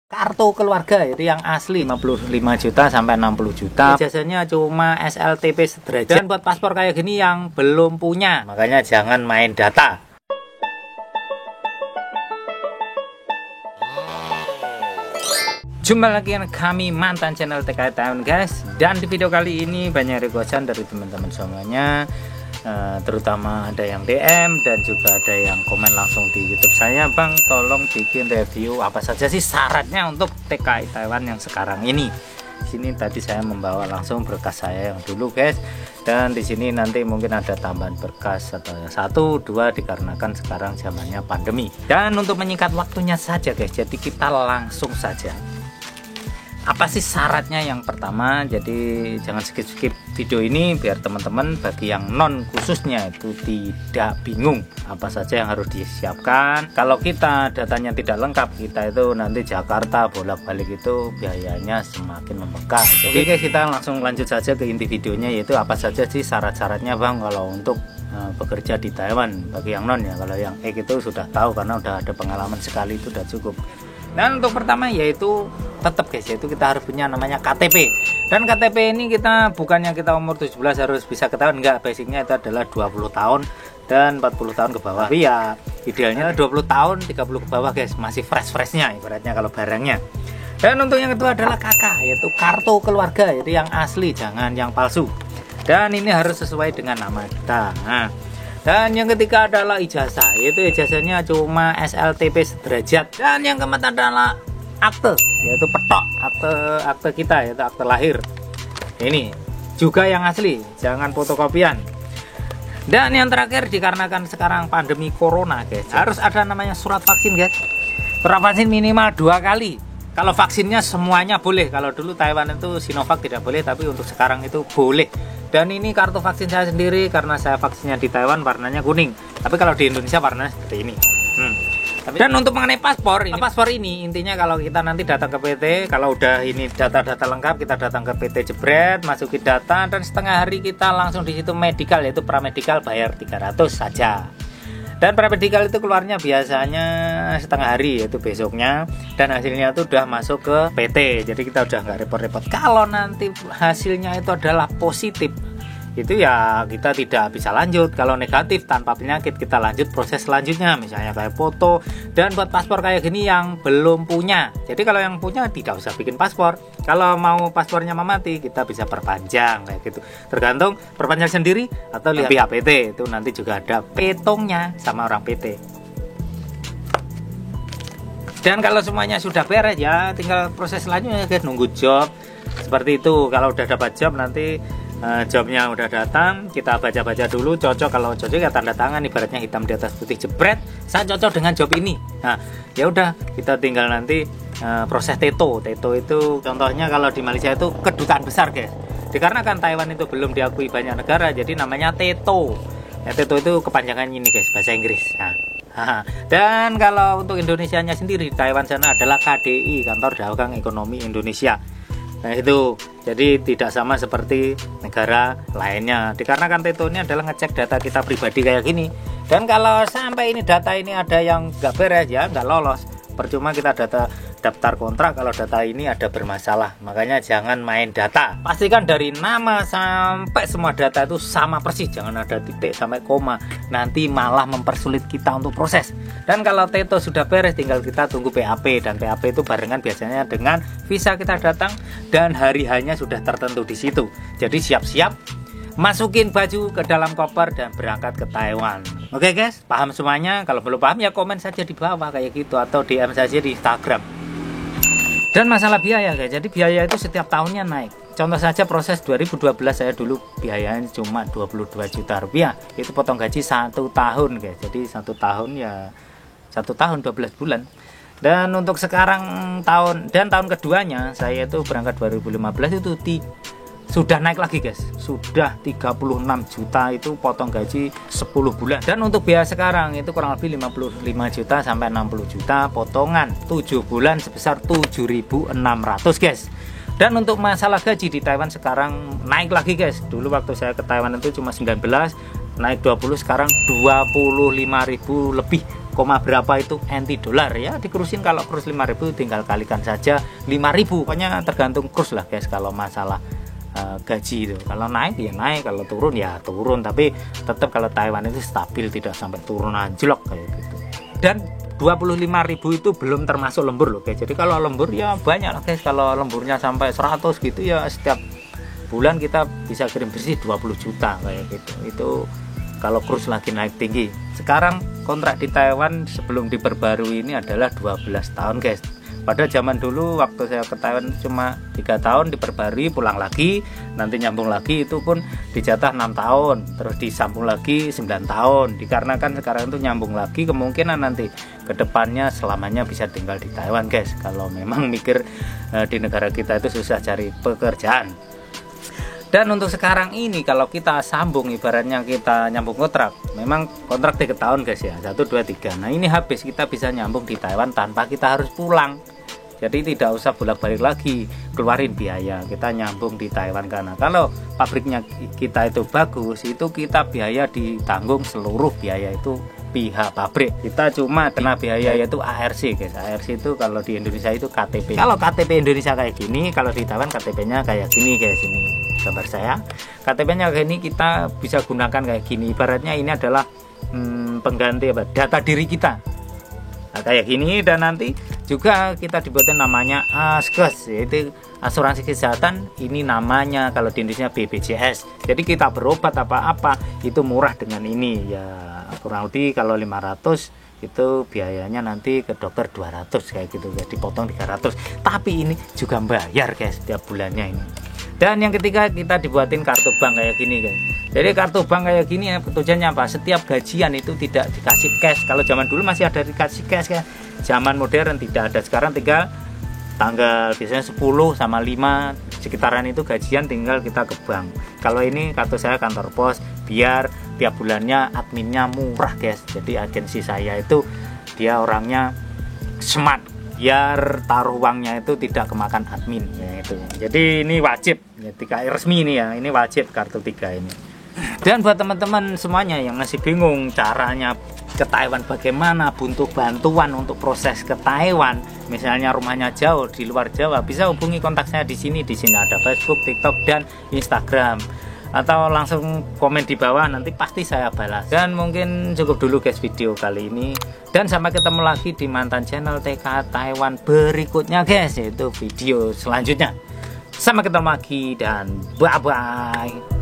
Kartu keluarga itu yang asli 55 juta sampai 60 juta. Ijazahnya cuma SLTP sederajat. Dan buat paspor kayak gini yang belum punya, makanya jangan main data. Jumpa lagi dengan kami mantan channel TKI Taiwan guys. Dan di video kali ini banyak requestan dari teman-teman semuanya, terutama ada yang DM dan juga ada yang komen langsung di YouTube saya, Bang tolong bikin review apa saja sih syaratnya untuk TKI Taiwan yang sekarang ini. Sini tadi saya membawa langsung berkas saya yang dulu guys, dan di sini nanti mungkin ada tambahan berkas atau 1, 2 dikarenakan sekarang zamannya pandemi. Dan untuk menyingkat waktunya saja guys, jadi kita langsung saja. Apa sih syaratnya? Yang pertama, jadi jangan skip video ini biar teman-teman bagi yang non khususnya itu tidak bingung apa saja yang harus disiapkan. Kalau kita datanya tidak lengkap, kita itu nanti Jakarta bolak-balik itu biayanya semakin membengkak. Oke guys, kita langsung lanjut saja ke inti videonya, yaitu apa saja sih syarat-syaratnya Bang kalau untuk bekerja di Taiwan bagi yang non ya. Kalau yang ek itu sudah tahu karena udah ada pengalaman sekali, itu udah cukup. Dan untuk pertama yaitu tetap guys, yaitu kita harus punya namanya KTP. Dan KTP ini kita bukannya kita umur 17 harus bisa ketahuan, enggak, basicnya itu adalah 20 tahun dan 40 tahun ke bawah. Tapi ya idealnya 20 tahun 30 ke bawah guys, masih fresh-freshnya ibaratnya kalau barangnya. Dan untuk yang kedua adalah KK, yaitu kartu keluarga, yaitu yang asli, jangan yang palsu. Dan ini harus sesuai dengan nama kita. Nah, dan yang ketiga adalah ijazah, yaitu ijazahnya cuma SLTP sederajat. Dan yang keempat adalah akte, yaitu petok, akte kita, yaitu akte lahir. Ini juga yang asli, jangan fotokopian. Dan yang terakhir, dikarenakan sekarang pandemi corona guys, harus ada namanya surat vaksin guys. Surat vaksin minimal 2 kali. Kalau vaksinnya semuanya boleh. Kalau dulu Taiwan itu Sinovac tidak boleh, tapi untuk sekarang itu boleh. Dan ini kartu vaksin saya sendiri, karena saya vaksinnya di Taiwan warnanya kuning, tapi kalau di Indonesia warnanya seperti ini. Dan untuk mengenai paspor ini intinya kalau kita nanti datang ke PT, kalau udah ini data-data lengkap, kita datang ke PT jebret, masukin data, dan setengah hari kita langsung di situ medical, yaitu pramedical, bayar 300 saja. Dan pramedical itu keluarnya biasanya setengah hari, yaitu besoknya, dan hasilnya itu udah masuk ke PT, jadi kita udah nggak repot-repot. Kalau nanti hasilnya itu adalah positif, itu ya kita tidak bisa lanjut. Kalau negatif tanpa penyakit, kita lanjut proses selanjutnya, misalnya kayak foto. Dan buat paspor kayak gini yang belum punya, jadi kalau yang punya tidak usah bikin paspor. Kalau mau paspornya memati, kita bisa perpanjang kayak gitu, tergantung perpanjang sendiri atau lihat pihak PT. Itu nanti juga ada petongnya sama orang PT. Dan kalau semuanya sudah beres ya tinggal proses selanjutnya guys, nunggu job seperti itu. Kalau udah dapat job nanti jobnya udah datang, kita baca-baca dulu, cocok. Kalau cocok ya tanda tangan, ibaratnya hitam di atas putih, jebret, saya cocok dengan job ini. Nah ya udah, kita tinggal nanti proses teto. Teto itu contohnya kalau di Malaysia itu kedutaan besar guys, dikarenakan Taiwan itu belum diakui banyak negara, jadi namanya teto. Ya, teto itu kepanjangan ini guys, bahasa Inggris. Nah, dan kalau untuk Indonesianya sendiri, Taiwan sana adalah KDI, Kantor Dagang Ekonomi Indonesia. Nah itu, jadi tidak sama seperti negara lainnya, dikarenakan teto ini adalah ngecek data kita pribadi kayak gini. Dan kalau sampai ini data ini ada yang nggak beres ya nggak lolos, percuma kita daftar kontrak kalau data ini ada bermasalah. Makanya jangan main data, pastikan dari nama sampai semua data itu sama persis, jangan ada titik sampai koma, nanti malah mempersulit kita untuk proses. Dan kalau teto sudah beres, tinggal kita tunggu PAP, dan PAP itu barengan biasanya dengan visa kita datang, dan hari-harinya sudah tertentu di situ. Jadi siap-siap masukin baju ke dalam koper dan berangkat ke Taiwan. Oke guys, paham semuanya? Kalau belum paham ya komen saja di bawah kayak gitu, atau DM saja di Instagram. Dan masalah biaya guys, jadi biaya itu setiap tahunnya naik. Contoh saja proses 2012 saya dulu biayanya cuma 22 juta rupiah, itu potong gaji 1 tahun guys. Jadi 1 tahun ya 1 tahun 12 bulan. Dan untuk sekarang tahun keduanya saya itu berangkat 2015 itu sudah naik lagi guys, sudah 36 juta itu potong gaji 10 bulan. Dan untuk biaya sekarang itu kurang lebih 55 juta sampai 60 juta potongan 7 bulan sebesar 7.600 guys. Dan untuk masalah gaji di Taiwan sekarang naik lagi guys. Dulu waktu saya ke Taiwan itu cuma 19, naik 20, sekarang 25.000 lebih berapa itu NT dolar ya, dikurusin kalau kurs 5.000 tinggal kalikan saja 5.000. Pokoknya tergantung kurs lah guys kalau masalah gaji itu. Kalau naik ya naik, kalau turun ya turun, tapi tetap kalau Taiwan itu stabil, tidak sampai turun anjlok kayak gitu. Dan 25.000 itu belum termasuk lembur loh guys. Jadi kalau lembur ya banyak lah guys, kalau lemburnya sampai 100 gitu ya setiap bulan kita bisa kirim bersih 20 juta kayak gitu. Itu kalau kurs lagi naik tinggi. Sekarang kontrak di Taiwan sebelum diperbarui ini adalah 12 tahun guys. Pada zaman dulu waktu saya ke Taiwan cuma 3 tahun diperbarui, pulang lagi, nanti nyambung lagi, itu pun dijatah 6 tahun, terus disambung lagi 9 tahun. Dikarenakan sekarang itu nyambung lagi, kemungkinan nanti kedepannya selamanya bisa tinggal di Taiwan guys, kalau memang mikir di negara kita itu susah cari pekerjaan. Dan untuk sekarang ini kalau kita sambung, ibaratnya kita nyambung kontrak, memang kontrak 3 tahun guys ya, 1, 2, 3. Nah ini habis, kita bisa nyambung di Taiwan tanpa kita harus pulang. Jadi tidak usah bolak-balik lagi keluarin biaya, kita nyambung di Taiwan. Karena kalau pabriknya kita itu bagus, itu kita biaya ditanggung seluruh biaya itu pihak pabrik. Kita cuma kena biaya yaitu ARC guys. ARC itu kalau di Indonesia itu KTP. Kalau KTP Indonesia kayak gini, kalau di Taiwan KTP-nya kayak gini guys. Ini gambar saya, KTP-nya kayak ini, kita bisa gunakan kayak gini. Ibaratnya ini adalah pengganti apa, data diri kita. Nah, kayak gini. Dan nanti juga kita dibuatin namanya ASKES, yaitu asuransi kesehatan. Ini namanya kalau di Indonesia BPJS. Jadi kita berobat apa-apa itu murah dengan ini ya, kurang lebih kalau 500 itu biayanya nanti ke dokter 200 kayak gitu guys, dipotong 300. Tapi ini juga bayar guys setiap bulannya ini. Dan yang ketiga, kita dibuatin kartu bank kayak gini guys. Jadi kartu bank kayak gini tujuannya apa? Setiap gajian itu tidak dikasih cash. Kalau zaman dulu masih ada dikasih cash kan. Zaman modern tidak ada. Sekarang tinggal tanggal biasanya 10 sama 5 sekitaran itu gajian, tinggal kita ke bank. Kalau ini kartu saya kantor pos, biar tiap bulannya adminnya murah guys. Jadi agensi saya itu dia orangnya smart, biar taruh uangnya itu tidak kemakan admin ya itu. Jadi ini wajib ya, TKI resmi ini ya, ini wajib kartu 3 ini. Dan buat teman-teman semuanya yang masih bingung caranya ke Taiwan bagaimana, butuh bantuan untuk proses ke Taiwan, misalnya rumahnya jauh di luar Jawa, bisa hubungi kontak saya di sini. Di sini ada Facebook, TikTok, dan Instagram. Atau langsung komen di bawah, nanti pasti saya balas. Dan mungkin cukup dulu guys video kali ini. Dan sampai ketemu lagi di Mantan Channel TK Taiwan berikutnya guys, yaitu video selanjutnya. Sampai ketemu lagi dan bye-bye.